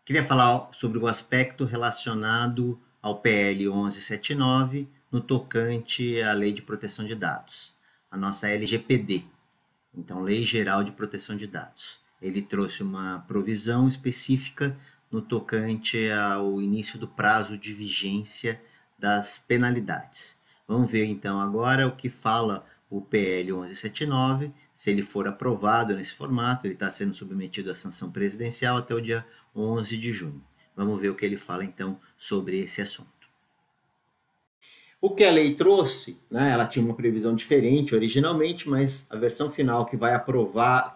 Queria falar sobre o aspecto relacionado ao PL 1179 no tocante à Lei de Proteção de Dados, a nossa LGPD, então Lei Geral de Proteção de Dados. Ele trouxe uma provisão específica no tocante ao início do prazo de vigência das penalidades. Vamos ver então agora o que fala o PL 1179, se ele for aprovado nesse formato, ele está sendo submetido à sanção presidencial até o dia 11 de junho. Vamos ver o que ele fala então sobre esse assunto. O que a lei trouxe, né, ela tinha uma previsão diferente originalmente, mas a versão final que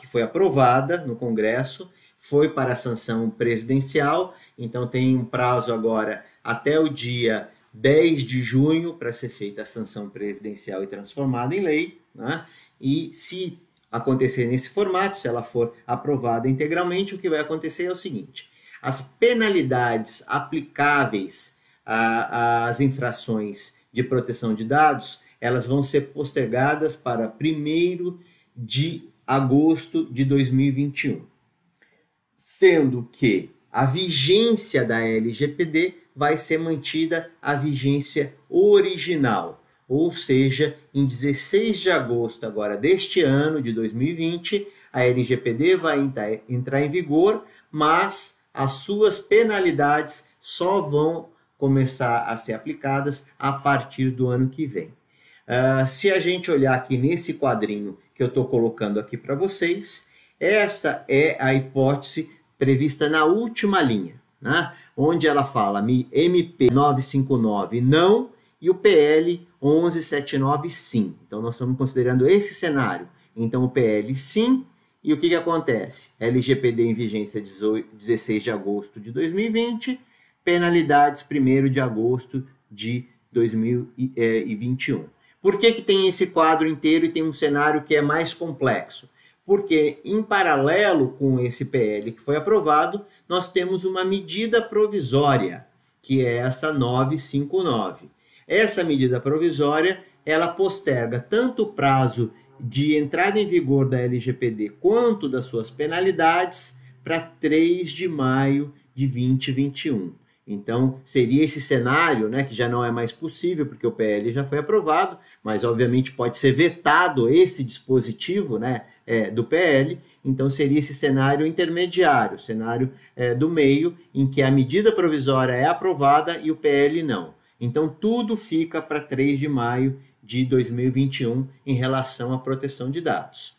foi aprovada no Congresso foi para a sanção presidencial, então tem um prazo agora até o dia 10 de junho para ser feita a sanção presidencial e transformada em lei, né? E se acontecer nesse formato, se ela for aprovada integralmente, o que vai acontecer é o seguinte: as penalidades aplicáveis às infrações de proteção de dados, elas vão ser postergadas para 1º de agosto de 2021, sendo que a vigência da LGPD vai ser mantida a vigência original, ou seja, em 16 de agosto agora deste ano de 2020, a LGPD vai entrar em vigor, mas as suas penalidades só vão começar a ser aplicadas a partir do ano que vem. Se a gente olhar aqui nesse quadrinho que eu estou colocando aqui para vocês, essa é a hipótese prevista na última linha, né? Onde ela fala MP 959 não e o PL 1179 sim. Então nós estamos considerando esse cenário. Então o PL sim, e o que acontece? LGPD em vigência 16 de agosto de 2020, penalidades 1º de agosto de 2021. Por que tem esse quadro inteiro e tem um cenário que é mais complexo? Porque, em paralelo com esse PL que foi aprovado, nós temos uma medida provisória, que é essa 959. Essa medida provisória, ela posterga tanto o prazo de entrada em vigor da LGPD quanto das suas penalidades para 3 de maio de 2021. Então, seria esse cenário, né, que já não é mais possível, porque o PL já foi aprovado, mas obviamente pode ser vetado esse dispositivo, né, do PL, então seria esse cenário intermediário, cenário do meio, em que a medida provisória é aprovada e o PL não. Então, tudo fica para 3 de maio de 2021 em relação à proteção de dados.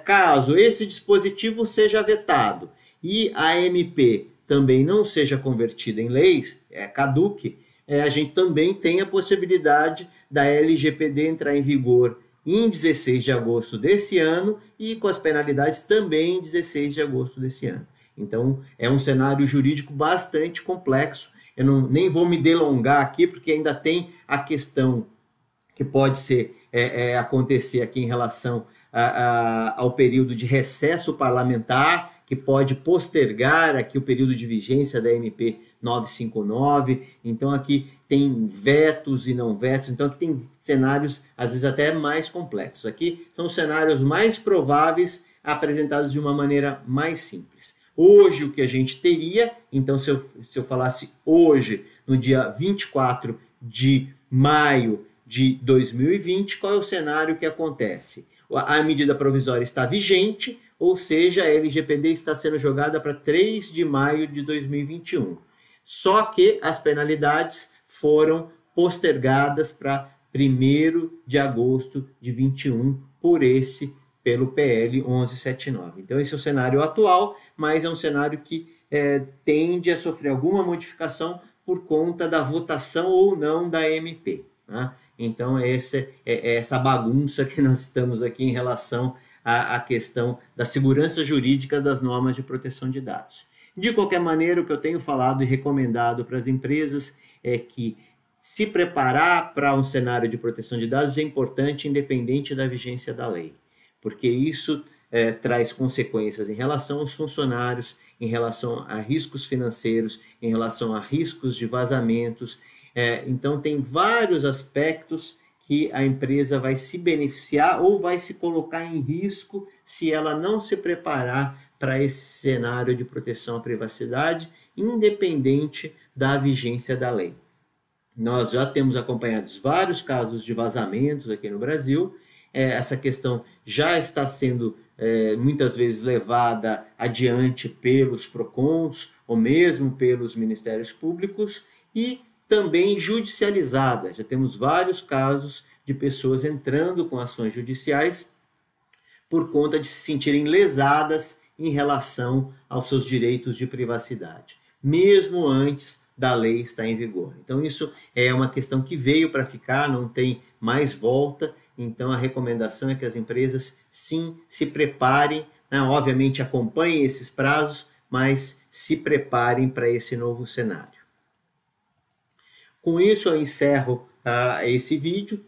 Caso esse dispositivo seja vetado e a MP também não seja convertida em leis, caduque, a gente também tem a possibilidade da LGPD entrar em vigor em 16 de agosto desse ano e com as penalidades também em 16 de agosto desse ano. Então, é um cenário jurídico bastante complexo. Eu nem vou me delongar aqui, porque ainda tem a questão que pode acontecer aqui em relação ao período de recesso parlamentar, que pode postergar aqui o período de vigência da MP 959. Então, aqui tem vetos e não vetos. Então, aqui tem cenários, às vezes, até mais complexos. Aqui são os cenários mais prováveis apresentados de uma maneira mais simples. Hoje, o que a gente teria, então, se eu falasse hoje, no dia 24 de maio de 2020, qual é o cenário que acontece? A medida provisória está vigente, ou seja, a LGPD está sendo jogada para 3 de maio de 2021. Só que as penalidades foram postergadas para 1º de agosto de 2021 pelo PL 1179. Então, esse é o cenário atual, mas é um cenário que tende a sofrer alguma modificação por conta da votação ou não da MP, né? Então, essa bagunça que nós estamos aqui em relação à questão da segurança jurídica das normas de proteção de dados. De qualquer maneira, o que eu tenho falado e recomendado para as empresas é que se preparar para um cenário de proteção de dados é importante, independente da vigência da lei, porque isso traz consequências em relação aos funcionários, em relação a riscos financeiros, em relação a riscos de vazamentos. Então, tem vários aspectos que a empresa vai se beneficiar ou vai se colocar em risco se ela não se preparar para esse cenário de proteção à privacidade, independente da vigência da lei. Nós já temos acompanhado vários casos de vazamentos aqui no Brasil. Essa questão já está sendo muitas vezes levada adiante pelos PROCONs ou mesmo pelos Ministérios Públicos e também judicializada. Já temos vários casos de pessoas entrando com ações judiciais por conta de se sentirem lesadas em relação aos seus direitos de privacidade, mesmo antes da lei estar em vigor. Então isso é uma questão que veio para ficar, não tem mais volta. Então a recomendação é que as empresas sim se preparem, né? Obviamente acompanhem esses prazos, mas se preparem para esse novo cenário. Com isso eu encerro esse vídeo.